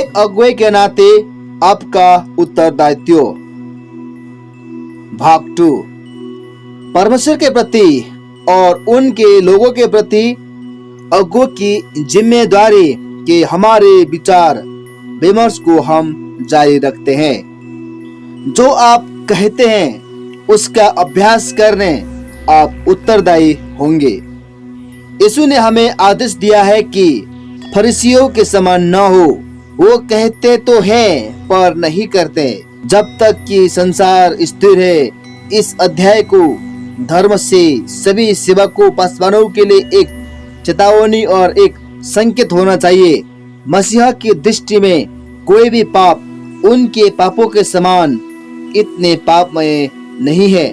एक अगुवे के नाते आपका उत्तरदायित्व। भाग 2। परमेश्वर के प्रति और उनके लोगों के प्रति अगुवों की जिम्मेदारी के हमारे विचार विमर्श को हम जारी रखते हैं। जो आप कहते हैं उसका अभ्यास करने आप उत्तरदायी होंगे। यीशु ने हमें आदेश दिया है कि फरीसियों के समान न हो। वो कहते तो हैं पर नहीं करते। जब तक कि संसार स्थिर है, इस अध्याय को धर्म से सभी सेवकों पासवानों के लिए एक चेतावनी और एक संकेत होना चाहिए। मसीहा की दृष्टि में कोई भी पाप उनके पापों के समान इतने पापमय नहीं है।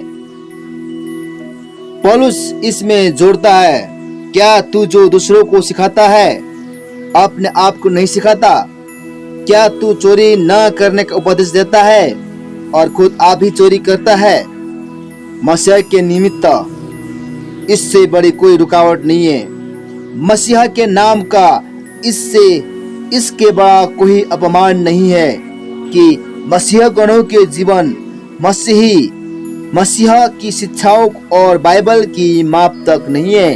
पौलुस इसमें जोड़ता है, क्या तू जो दूसरों को सिखाता है अपने आप को नहीं सिखाता? क्या तू चोरी न करने का उपदेश देता है और खुद आप ही चोरी करता है? मसीहा के निमित्त इससे बड़ी कोई रुकावट नहीं है। मसीहा के नाम का इसके बड़ा कोई अपमान नहीं है कि मसीहा गणों के जीवन मसीहा की शिक्षाओं और बाइबल की माप तक नहीं है।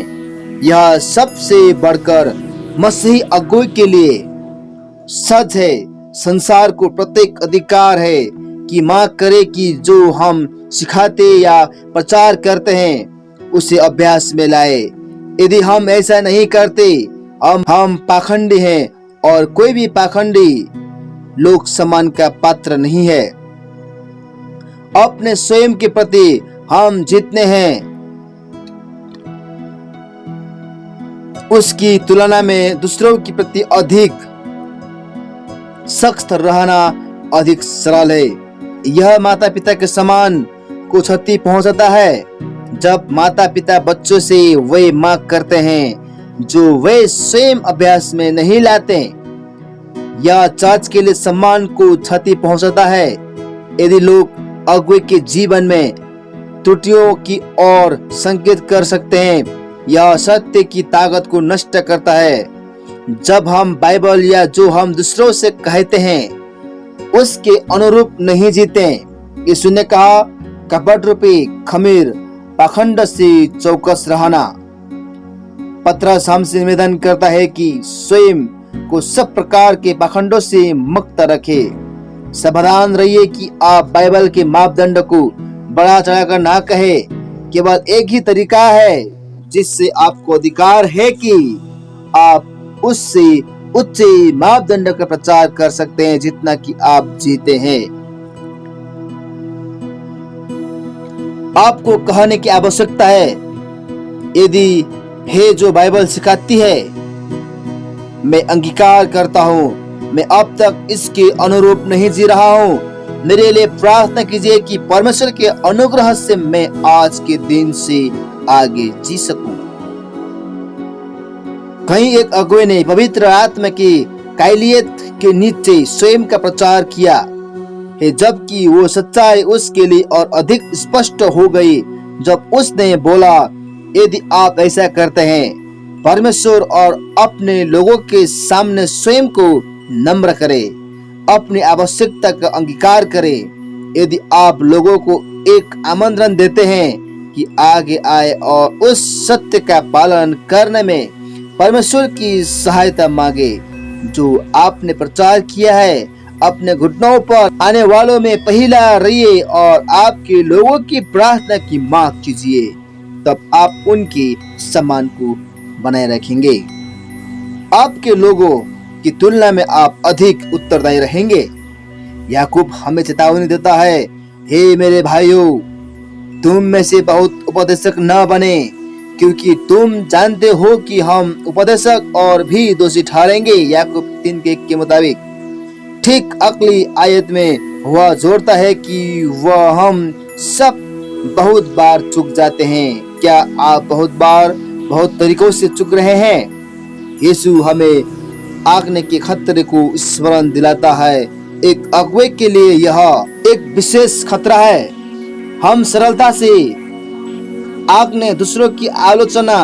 यह सबसे बढ़कर मसीही अगुवे के लिए सच है। संसार को प्रत्येक अधिकार है कि मां करे कि जो हम सिखाते या प्रचार करते हैं उसे अभ्यास में लाए। यदि हम ऐसा नहीं करते हम पाखंडी हैं और कोई भी पाखंडी लोक सम्मान का पात्र नहीं है। अपने स्वयं के प्रति हम जितने हैं उसकी तुलना में दूसरों के प्रति अधिक सख्त रहना अधिक सरल है। यह माता पिता के समान को क्षति पहुंचाता है जब माता पिता बच्चों से वे मांग करते हैं जो वे स्वयं अभ्यास में नहीं लाते। यह चर्च के लिए सम्मान को क्षति पहुंचाता है। यदि लोग अगुवे के जीवन में त्रुटियों की ओर संकेत कर सकते हैं, यह सत्य की ताकत को नष्ट करता है। जब हम बाइबल या जो हम दूसरों से कहते हैं उसके अनुरूप नहीं जीते। यीशु ने कहा, कपट रूपी खमीर पाखंड से चौकस रहना। पतरस हमसे निवेदन करता है कि स्वयं को सब प्रकार के पाखंडों से मुक्त रखे। सावधान रहिए कि आप बाइबल के मापदंड को बढ़ा चढ़ाकर ना कहे। केवल एक ही तरीका है जिससे आपको अधिकार है कि आप उससे उच्च मापदंड का प्रचार कर सकते हैं जितना कि आप जीते हैं। आपको कहने की आवश्यकता है, यदि है जो बाइबल सिखाती है मैं अंगीकार करता हूँ, मैं अब तक इसके अनुरूप नहीं जी रहा हूँ। मेरे लिए प्रार्थना कीजिए कि परमेश्वर के अनुग्रह से मैं आज के दिन से आगे जी सकूं। कहीं एक अगुवे ने पवित्र आत्मा की कायलियत के नीचे स्वयं का प्रचार किया है, जबकि वो सच्चाई उसके लिए और अधिक स्पष्ट हो गई जब उसने बोला, यदि आप ऐसा करते हैं परमेश्वर और अपने लोगों के सामने स्वयं को नम्र करें, अपनी आवश्यकता का अंगीकार करें। यदि आप लोगों को एक आमंत्रण देते हैं कि आगे आए और उस सत्य का पालन करने में परमेश्वर की सहायता मांगे जो आपने प्रचार किया है, अपने घुटनों पर आने वालों में पहला रहिए और आपके लोगों की प्रार्थना की मांग कीजिए, तब आप उनके सम्मान को बनाए रखेंगे। आपके लोगों की तुलना में आप अधिक उत्तरदायी रहेंगे। याकूब हमें चेतावनी देता है, हे मेरे भाइयों, तुम में से बहुत उपदेशक न बने, क्योंकि तुम जानते हो कि हम उपदेशक और भी दोषी ठहरेंगे। याकूब 3:1 के मुताबिक। ठीक अगली आयत में वह जोड़ता है कि वह हम सब बहुत बार चूक जाते हैं। क्या आप बहुत बार बहुत तरीकों से चूक रहे हैं? यीशु हमें आगने के खतरे को स्मरण दिलाता है। एक अगुवे के लिए यह एक विशेष खतरा है। हम सरलता से आगने दूसरों की आलोचना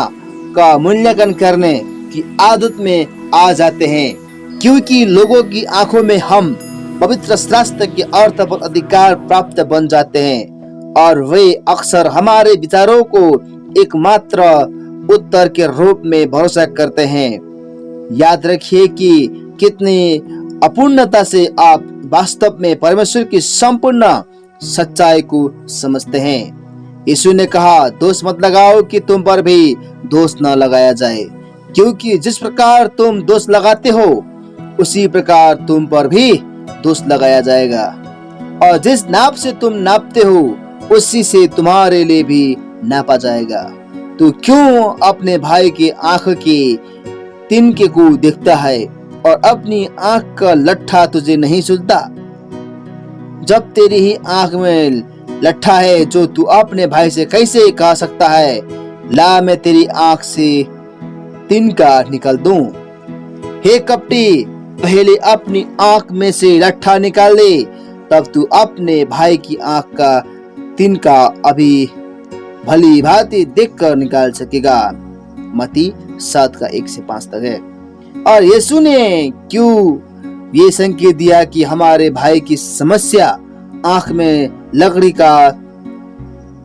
का मूल्यांकन करने की आदत में आ जाते हैं। क्योंकि लोगों की आंखों में हम पवित्र शास्त्र के अर्थ पर अधिकार प्राप्त बन जाते हैं और वे अक्सर हमारे विचारों को एकमात्र उत्तर के रूप में भरोसा करते हैं। याद रखिए कि कितनी अपूर्णता से आप वास्तव में परमेश्वर की संपूर्ण सच्चाई को समझते हैं। यीशु ने कहा, दोष मत लगाओ कि तुम पर भी दोष न लगाया जाए, क्योंकि जिस प्रकार तुम दोष लगाते हो उसी प्रकार तुम पर भी दोष लगाया जाएगा, और जिस नाप से तुम नापते हो उसी से तुम्हारे लिए भी नापा जाएगा। तो क्यों अपने भाई की आंख के तिनके को देखता है और अपनी आंख का लट्ठा तुझे नहीं सुझता? जब तेरी ही आंख में लट्ठा है जो तू अपने भाई से कैसे कह सकता है, ला मैं तेरी आंख से तिनका निकाल दूं? हे कपटी, पहले अपनी आंख में से लट्ठा निकाल ले, तब तू अपने भाई की आंख का तिनका अभी भली भांति देखकर निकाल सकेगा। मत्ती 7:1-5 तक है। और यीशु ने क्यों ये संकेत दिया कि हमारे भाई की समस्या आंख में लकड़ी का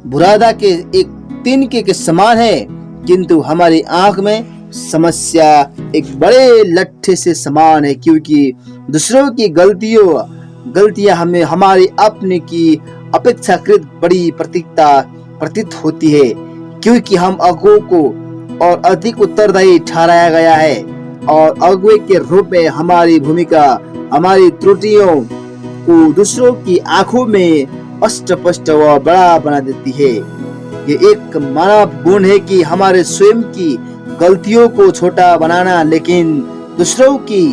बुरादा के एक तिनके के समान है, किंतु हमारी आंख में समस्या एक बड़े लट्ठे से समान है, क्योंकि दूसरों की गलतियां हमें हमारी अपने की अपेक्षाकृत बड़ी प्रतीत होती है, क्योंकि हम अगुओं को और अधिक उत्तरदायी ठहराया गया है और अगुवे के रूप में हमारी भूमिका हमारी त्रुटियों को दूसरों की आंखों में स्पष्ट व बड़ा बना देती है। ये एक मानव गुण है कि हमारे स्वयं की गलतियों को छोटा बनाना, लेकिन दूसरों की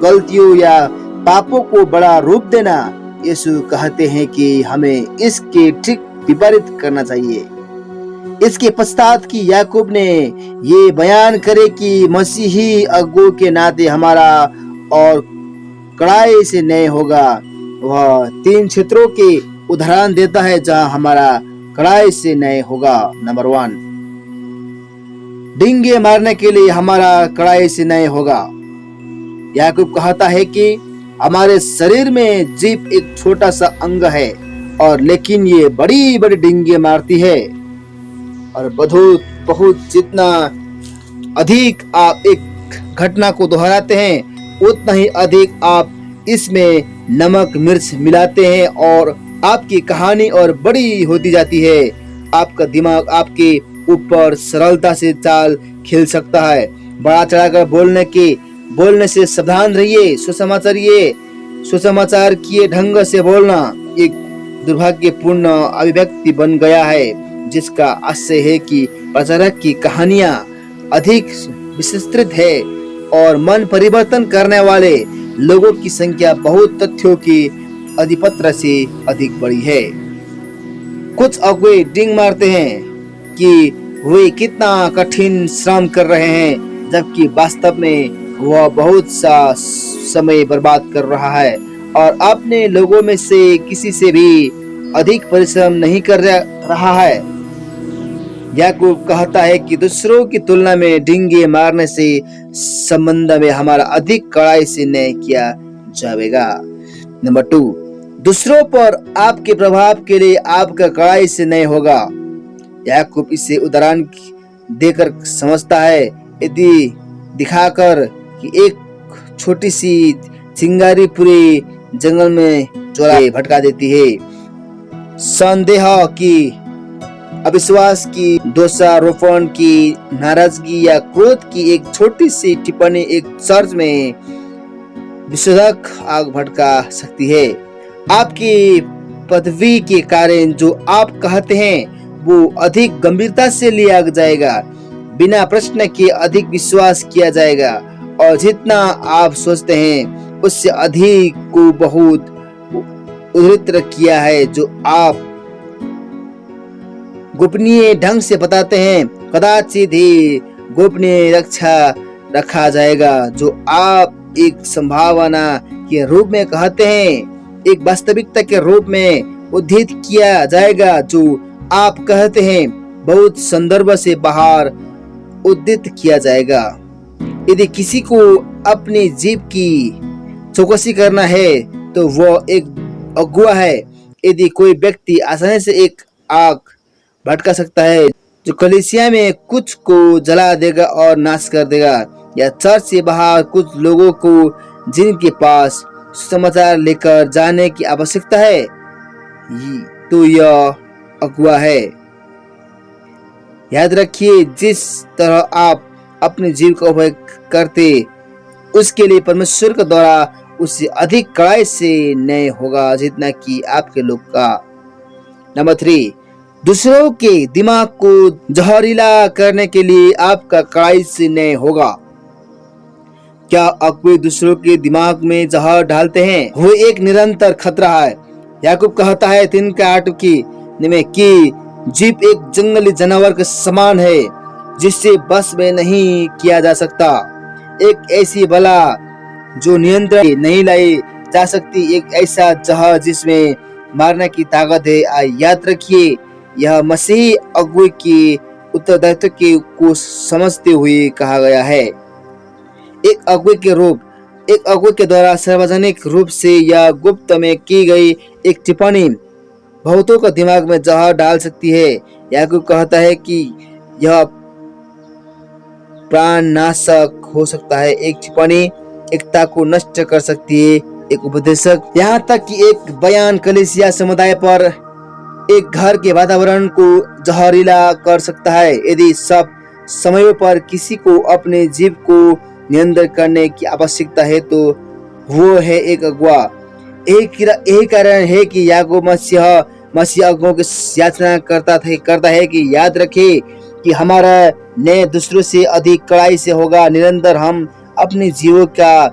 गलतियों या पापों को बड़ा रूप देना। यीशु कहते हैं कि हमें इसके ठीक विपरीत करना चाहिए। इसके पश्चात कि याकूब ने ये बयान करे कि मसीही अगुओं के नाते हमारा और कड़ाई से न्याय होगा, वह 3 क्षेत्रों के उदाहरण देता है जहां हमारा कड़ाई से न्याय होगा। नंबर 1, डींगे मारने के लिए हमारा कड़ाई से न्याय होगा। याकूब कहता है कि हमारे शरीर में जीभ एक छोटा सा अंग है, और लेकिन ये बड़ी बड़ी डींगे मारती है। और बहुत जितना अधिक आप एक घटना को दोहराते हैं, उतना ही अधिक आप इसमें नमक मिर्च मिलाते हैं और आपकी कहानी और बड़ी होती जाती है। आपका दिमाग आपके ऊपर सरलता से चाल खेल सकता है। बड़ा चढ़ाकर बोलने से सावधान रहिए। सुसमाचार किए ढंग से बोलना एक दुर्भाग्यपूर्ण अभिव्यक्ति बन गया है, जिसका आशय है कि प्रचारक की कहानियां अधिक विस्तृत है और मन परिवर्तन करने वाले लोगों की संख्या बहुत तथ्यों की अधिपत्र से अधिक बड़ी है। कुछ अगुवे डींग मारते हैं कि वे कितना कठिन श्रम कर रहे हैं, जबकि वास्तव में वह बहुत सा समय बर्बाद कर रहा है और अपने लोगों में से किसी से भी अधिक परिश्रम नहीं कर रहा है। याकूब कहता है कि दूसरों की तुलना में डींगे मारने से संबंध में हमारा अधिक कड़ाई से न्याय किया जाएगा। नंबर 2, दूसरों पर आपके प्रभाव के लिए आपका कड़ाई से न्याय होगा। याकूब इसे उदाहरण देकर समझता है, यदि दिखाकर कि एक छोटी सी चिंगारी पूरे जंगल में चौराहे भटका देती है। संदेह की, अविश्वास की, दोषारोपण की, नाराजगी या क्रोध की एक छोटी सी टिप्पणी एक चर्च में विशोधक आग भड़का सकती है। आपकी पदवी के कारण जो आप कहते हैं वो अधिक गंभीरता से लिया जाएगा, बिना प्रश्न के अधिक विश्वास किया जाएगा, और जितना आप सोचते हैं उससे अधिक को बहुत उद्धृत किया है जो आप गोपनीय ढंग से बताते हैं, कदाचित ही गोपनीय रखा जाएगा। जो आप एक संभावना के रूप में कहते हैं, एक वास्तविकता के रूप में उद्धृत किया जाएगा। जो आप कहते हैं बहुत संदर्भ से बाहर उद्धृत किया जाएगा। यदि किसी को अपनी जीभ की चौकसी करना है तो वह एक अगुआ है। यदि कोई व्यक्ति आसानी से एक आग भड़का सकता है जो कलीसिया में कुछ को जला देगा और नाश कर देगा, या चर्च से बाहर कुछ लोगों को जिनके पास समाचार लेकर जाने की आवश्यकता है, तो यह अगुआ है। याद रखिए, जिस तरह आप अपने जीव का उपयोग करते उसके लिए परमेश्वर के द्वारा उससे अधिक कड़ाई से न्याय होगा जितना कि आपके लोग का। नंबर 3, दूसरों के दिमाग को जहरीला करने के लिए आपका कड़ाई से न्याय होगा। क्या अगुए दूसरों के दिमाग में जहर डालते हैं? वो एक निरंतर खतरा है। याकूब कहता है 3:8 में कि जीभ एक जंगली जानवर के समान है जिससे बस में नहीं किया जा सकता। एक ऐसी बला जो नियंत्रण नहीं लाई जा सकती, एक ऐसा जहर जिसमें मारने की ताकत है। याद रखिए, यह मसीही अगुए के उत्तरदायित्व को समझते हुए कहा गया है। एक अगुए के द्वारा सार्वजनिक रूप से या गुप्त में की गई एक टिप्पणी बहुतों का दिमाग में जहर डाल सकती है। याकूब कहता है कि यह प्राणनाशक हो सकता है। एक टिप्पणी एकता को नष्ट कर सकती है। एक उपदेशक, यहाँ तक कि एक बयान कलीसिया समुदाय पर, एक घर के वातावरण को जहरीला कर सकता है। यदि सब समयों पर किसी को अपने जीव को नियंत्रण करने की आवश्यकता है तो वो है एक अगुआ। यही कारण है कि याकूब मसीह अगुओं की याचना करता है कि याद रखे कि हमारा न्याय दूसरों से अधिक कड़ाई से होगा। निरंतर हम अपने जीवों का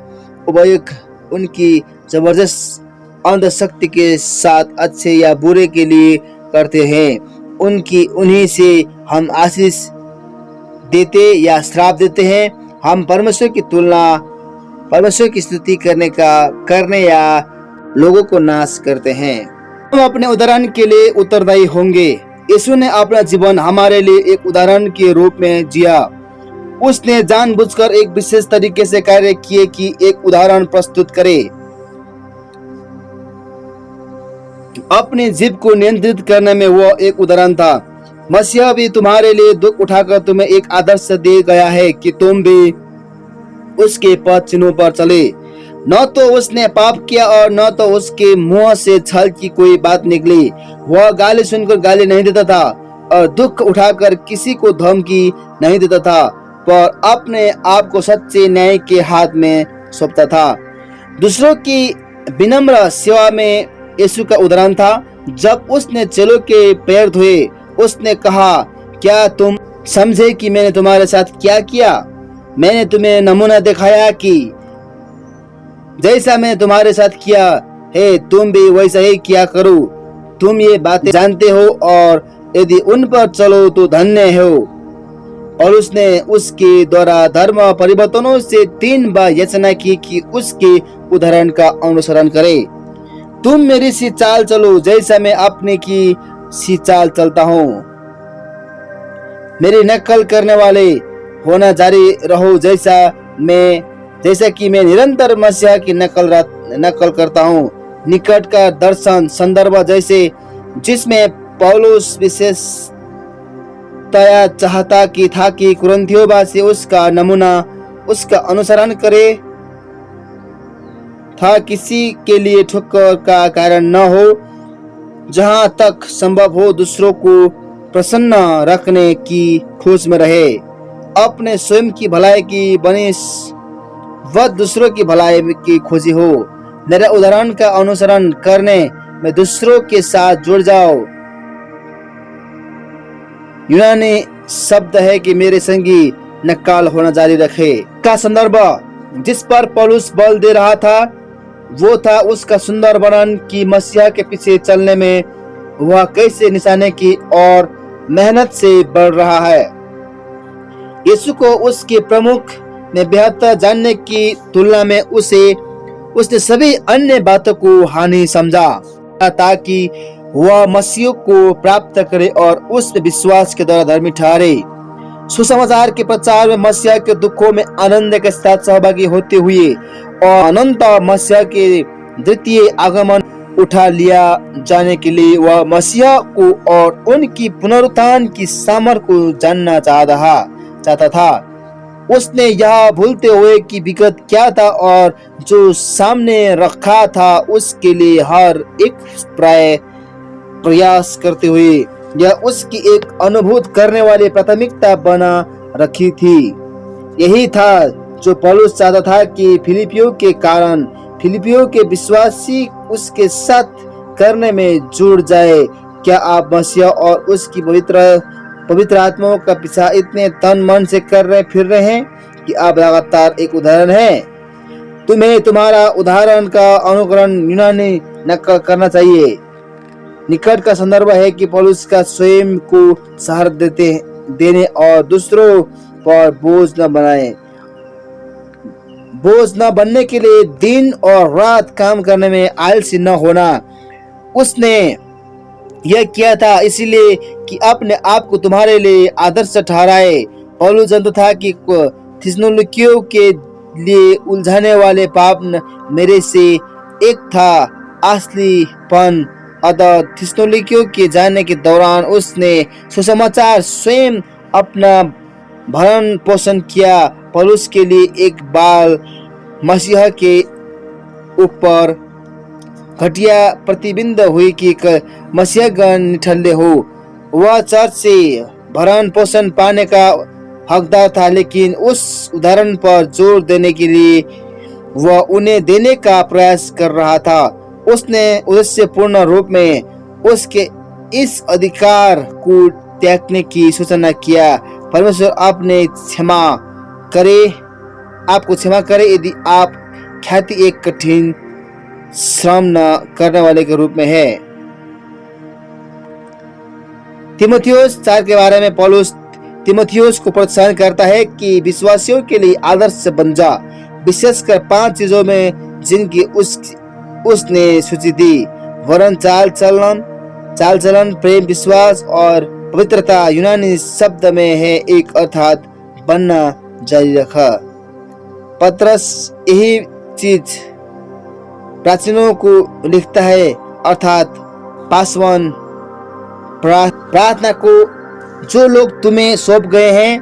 उपयोग उनकी जबरदस्त अंधशक्ति के साथ अच्छे या बुरे के लिए करते हैं। उन्हीं से हम आशीष देते या श्राप देते हैं। हम परमेश्वर की स्तुति करने या लोगों को नाश करते हैं। हम अपने उदाहरण के लिए उत्तरदायी होंगे। यीशु ने अपना जीवन हमारे लिए एक उदाहरण के रूप में जिया। उसने जानबूझकर एक विशेष तरीके से कार्य किए कि एक उदाहरण प्रस्तुत करे। अपनी जीभ को नियंत्रित करने में वो एक उदाहरण था। मसीह भी तुम्हारे लिए दुख उठाकर तुम्हें एक आदर्श दे गया है कि तुम भी उसके पद चिन्हों पर चले। न तो उसने पाप किया और न तो उसके मुंह से छल की कोई बात निकली। वह गाली सुनकर गाली नहीं देता था और दुख उठाकर किसी को धमकी नहीं देता था, पर अपने आप को सच्चे न्याय के हाथ में सौंपता था। दूसरों की विनम्र सेवा में यीशु का उदाहरण था। जब उसने चेलों के पैर धोए, उसने कहा, क्या तुम समझे कि मैंने तुम्हारे साथ क्या किया? मैंने तुम्हें नमूना दिखाया कि जैसा मैंने तुम्हारे साथ किया है तुम भी वैसा ही किया करो। तुम ये बातें जानते हो और यदि उन पर चलो तो धन्य हो। और उसने उसके द्वारा धर्म परिवर्तनों से 3 बार याचना की कि उसके उदाहरण का अनुसरण करे। तुम मेरी सी चाल चलो जैसा मैं अपने की सी चाल चलता हूँ। मेरी नकल करने वाले होना जारी रहो जैसा कि मैं निरंतर मसीहा की नकल करता हूँ। निकट का दर्शन संदर्भ जैसे जिसमें पौलुस विशेषतया चाहता कि था कि कुरिन्थियों उसका नमूना उसका अनुसरण करे था, किसी के लिए ठोकर का कारण न हो। जहाँ तक संभव हो दूसरों को प्रसन्न रखने की खोज में रहे। अपने स्वयं की भलाई की व दूसरों की भलाई की खोजी हो। मेरे उदाहरण का अनुसरण करने में दूसरों के साथ जुड़ जाओ। यूनानी शब्द है कि मेरे संगी नकाल होना जारी रखे का संदर्भ जिस पर पौलुस बल दे रहा था वो था उसका सुंदर वर्णन कि मसीहा के पीछे चलने में वह कैसे निशाने की और मेहनत से बढ़ रहा है। यीशु को उसके प्रमुख में बेहतर जानने की तुलना में उसने सभी अन्य बातों को हानि समझा ताकि वह मसीह को प्राप्त करे और उस विश्वास के द्वारा धर्मी ठहरे। सुसमाचार के प्रचार में मसीहा के दुखों में आनंद के साथ सहभागी होते हुए और अनंत मसीहा के द्वितीय आगमन उठा लिया जाने के लिए वह मसीहा को और उनकी पुनरुत्थान की सामर्थ्य को जानना चाहता था। उसने यह भूलते हुए कि विगत क्या था और जो सामने रखा था उसके लिए हर एक प्रयास करते हुए यह उसकी एक अनुभूत करने वाली प्राथमिकता बना रखी थी। यही था जो पौलुस चाहता था कि फिलिपियों के कारण फिलिपियों के विश्वासी उसके साथ करने में जुड़ जाए। क्या आप मसीह और उसकी पवित्र आत्माओं का पीछा इतने तन मन से फिर रहे हैं कि आप लगातार एक उदाहरण हैं? तुम्हें तुम्हारा उदाहरण का अनुकरण यूनानी नकल करना चाहिए। निकट का संदर्भ है कि पौलुस का स्वयं को सहारा देने और दूसरों पर बोझ न बनने के लिए दिन और रात काम करने में आलसी न होना। उसने यह किया था इसलिए कि अपने आप को तुम्हारे लिए आदर्श ठहराए। पौलुस जानता था कि थिस्सलुनीकियों के लिए उलझाने वाले पाप मेरे से एक था असलीपन। अतः थिस्सलुनीकियों के जाने के दौरान उसने सुसमाचार स्वयं अपना भरण पोषण किया। पौलुस के लिए एक बाल मसीहा के ऊपर घटिया प्रतिबिंब हुई कि मसीहगण निठल्ले हो। वह चर्च से भरण पोषण पाने का हकदार था, लेकिन उस उदाहरण पर जोर देने के लिए वह उन्हें देने का प्रयास कर रहा था। उसने उद्देश्यपूर्ण रूप में उसके इस अधिकार को त्यागने की सूचना किया। परमेश्वर आपको क्षमा करे यदि आप ख्याति एक कठिन श्रम न करने वाले के रूप में है। तीमुथियुस 4 के बारे में पौलुस तीमुथियुस को प्रोत्साहन करता है कि विश्वासियों के लिए आदर्श बन जा, विशेषकर 5 चीजों में जिनकी उसने सूची दी, वरन चाल चलन, प्रेम, विश्वास और पवित्रता। यूनानी शब्द में है एक अर्थात बनना जारी रखा। पत्रस यही चीज प्राचीनों को लिखता है, अर्थात पासवान प्रार्थना को जो लोग तुम्हें सौंप गए हैं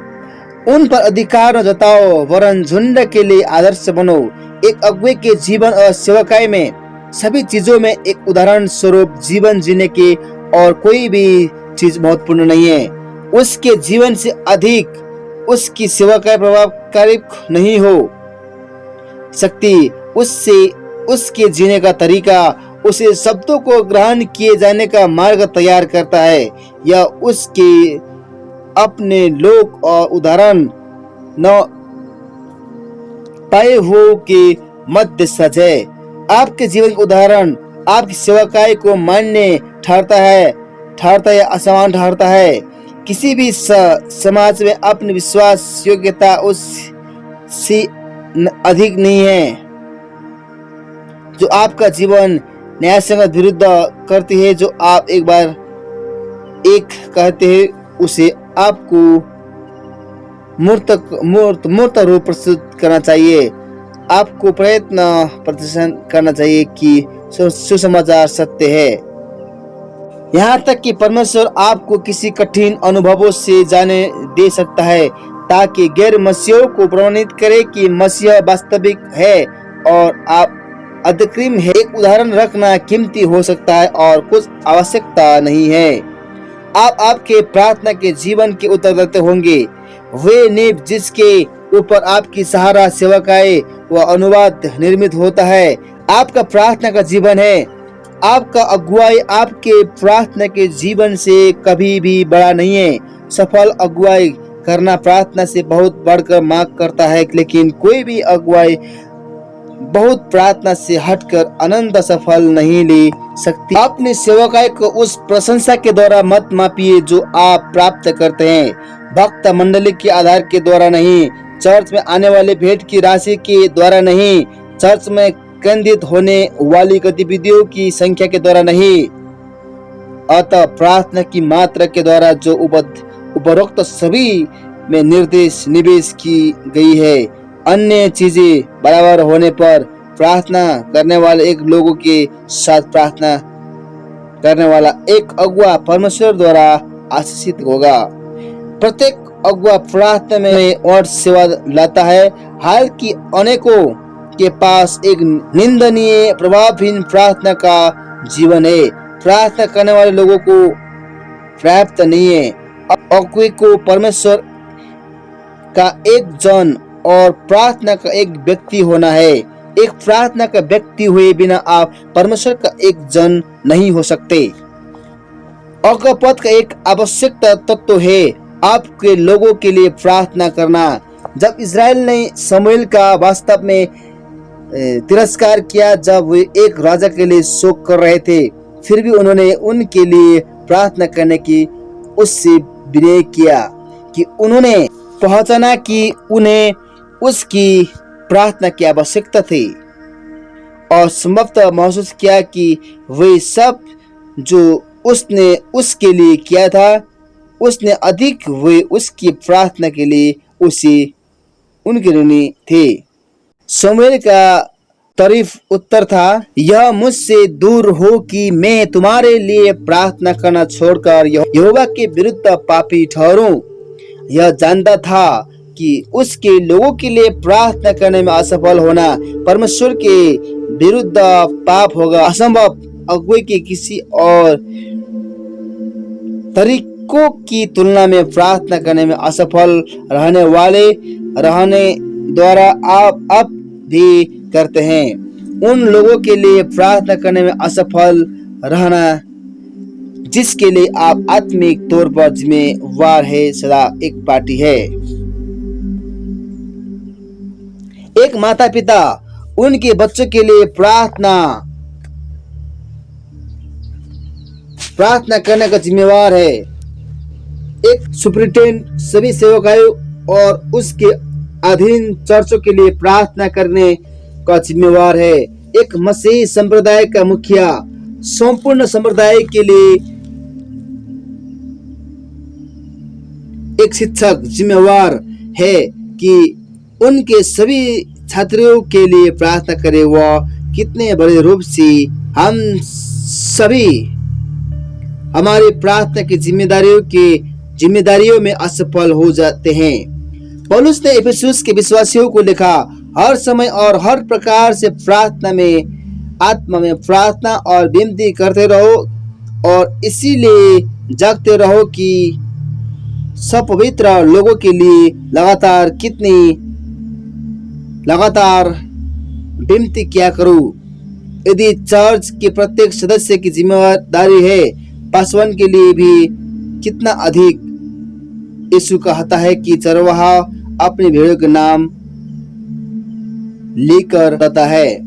उन पर अधिकार न जताओ, वरन झुंड के लिए आदर्श बनो। एक अगुवे के जीवन और सेवकाई में सभी चीजों में एक उदाहरण स्वरूप जीवन जीने के और कोई भी चीज महत्वपूर्ण नहीं है। उसके जीवन से अधिक उसकी सेवकाई प्रभावकारी नहीं हो सकती। उसके जीने का तरीका उसे शब्दों को ग्रहण किए जाने का मार्ग तैयार करता है। यह उसके अपने लोक और उदाहरण न पाए हुए के मध्य सच है। आपके जीवन का उदाहरण आपकी सेवकाई को मान्य ठहरता है या असमान ठहरता है। किसी भी समाज में अपनी विश्वास योग्यता उससे अधिक नहीं है। जो आपका जीवन न्यायसंगत विरुद्ध करती है, जो आप एक बार एक कहते हैं उसे आपको मूर्त रूप प्रस्तुत करना चाहिए। आपको प्रदर्शन करना चाहिए कि सुसमाचार सत्य है। यहाँ तक कि परमेश्वर आपको किसी कठिन अनुभवों से जाने दे सकता है ताकि गैर मसीहियों को प्रमाणित करे कि मसीह वास्तविक है और आप अग्रिम है। एक उदाहरण रखना कीमती हो सकता है और कुछ आवश्यकता नहीं है। आप आपके प्रार्थना के जीवन के उत्तरदायित्व होंगे। वे नींव जिसके ऊपर आपकी सहारा सेवकाई व अनुवाद निर्मित होता है आपका प्रार्थना का जीवन है। आपका अगुवाई आपके प्रार्थना के जीवन से कभी भी बड़ा नहीं है। सफल अगुवाई करना प्रार्थना से बहुत बढ़कर मांग करता है, लेकिन कोई भी अगुवाई बहुत प्रार्थना से हटकर अनंत सफल नहीं ले सकती। अपनी सेवकाई को उस प्रशंसा के द्वारा मत मापिए जो आप प्राप्त करते हैं, भक्त मंडली के आधार के द्वारा नहीं, चर्च में आने वाले भेंट की राशि के द्वारा नहीं, चर्च में केंद्रित होने वाली गतिविधियों की संख्या के द्वारा नहीं, अतः प्रार्थना की मात्रा के द्वारा जो उपरोक्त सभी में निर्देश निवेश की गई है। अन्य चीजें बराबर होने पर प्रार्थना करने वाले एक लोगों के साथ प्रार्थना करने वाला एक अगुआ परमेश्वर द्वारा आशीषित होगा। प्रत्येक अगुआ प्रार्थना में और सेवा लाता है। हालांकि अनेकों के पास एक निंदनीय प्रभावहीन प्रार्थना का जीवन है। प्रार्थना करने वाले लोगों को पर्याप्त नहीं है। अगुए को परमेश्वर का एक जन और प्रार्थना का एक व्यक्ति होना है। एक प्रार्थना का व्यक्ति हुए बिना आप परमेश्वर का एक जन नहीं हो सकते। अगुआ पद का एक आवश्यक तत्व है आपके लोगों के लिए प्रार्थना करना। जब इज़राइल ने शमूएल का वास्तव में तिरस्कार किया, जब वे एक राजा के लिए शोक कर रहे थे, फिर भी उन्होंने उनके लिए प्रार्थना करने की उससे विनय किया कि उन्होंने पहचाना कि उन्हें उसकी प्रार्थना की आवश्यकता थी और संभवतः महसूस किया कि वे सब जो उसने उसके लिए किया था उसने अधिक वे उसकी प्रार्थना के लिए उनके ऋणी थे। शमूएल का तारीफ उत्तर था, यह मुझसे दूर हो कि मैं तुम्हारे लिए प्रार्थना करना छोड़कर यहोवा के विरुद्ध पापी ठहरूं। यह जानता था कि उसके लोगों के लिए प्रार्थना करने में असफल होना परमेश्वर के विरुद्ध पाप होगा। असंभव अगुए के किसी और तरीकों की तुलना में प्रार्थना करने में असफल रहने द्वारा आप अब भी करते हैं। उन लोगों के लिए प्रार्थना करने में असफल रहना जिसके लिए आप आत्मिक तौर पर जिम्मेवार है, सदा एक पार्टी है। एक माता पिता उनके बच्चों के लिए प्रार्थना करने का जिम्मेवार है। एक सुपरिटेंडेंट सभी सेवकाओं और उसके अधीन चर्चों के लिए प्रार्थना करने का जिम्मेवार है। एक मसीही संप्रदाय का मुखिया संपूर्ण संप्रदाय के लिए एक शिक्षक जिम्मेवार है कि उनके सभी छात्रों के लिए प्रार्थना करे। वह कितने बड़े रूप से हम सभी हमारी प्रार्थना की जिम्मेदारियों में असफल हो जाते हैं। पौलुस ने इफिसुस के विश्वासियों को लिखा, हर समय और हर प्रकार से प्रार्थना में आत्मा में प्रार्थना और विनती करते रहो और इसीलिए जागते रहो कि सब पवित्र लोगों के लिए लगातार विनती किया करूं। यदि चर्च के प्रत्येक सदस्य की जिम्मेदारी है, पासवान के लिए भी कितना अधिक यीशु कहता है कि चरवाहा अपने भेड़ों के नाम लेकर रहता है।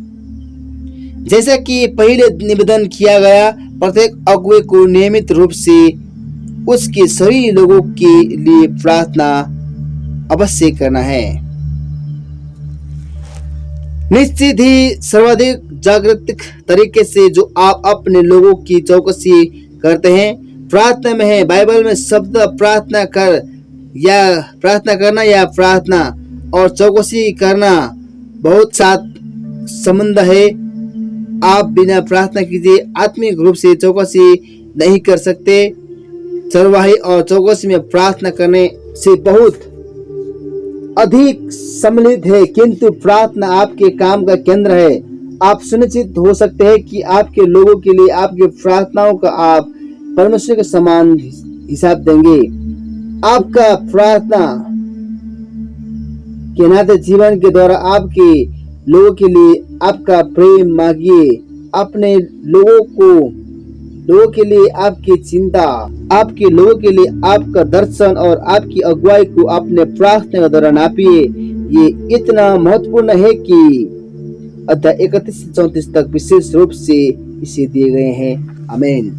जैसा कि पहले निवेदन किया गया, प्रत्येक अगुवे को नियमित रूप से उसके सभी लोगों के लिए प्रार्थना अवश्य करना है। निश्चित ही सर्वाधिक जागृत तरीके से जो आप अपने लोगों की चौकसी करते हैं प्रार्थना में है। बाइबल में शब्द प्रार्थना करना या प्रार्थना और चौकसी करना बहुत साथ संबंध है। आप बिना प्रार्थना कीजिए आत्मिक रूप से चौकसी नहीं कर सकते। चरवाही और चौकसी में प्रार्थना करने से बहुत अधिक सम्मिलित है, किंतु प्रार्थना आपके काम का केंद्र है। आप सुनिश्चित हो सकते हैं कि आपके लोगों के लिए आपकी प्रार्थनाओं का आप परमेश्वर के समान हिसाब देंगे। आपका प्रार्थना के नाते जीवन के द्वारा आपके लोगों के लिए आपका प्रेम मांगिए। अपने लोगों के लिए आपकी चिंता, आपके लोगों के लिए आपका दर्शन और आपकी अगुवाई को अपने प्रार्थना के द्वारा नापिए। ये इतना महत्वपूर्ण है कि अध्याय 31 से 34 तक विशेष रूप से इसे दिए गए हैं। आमीन।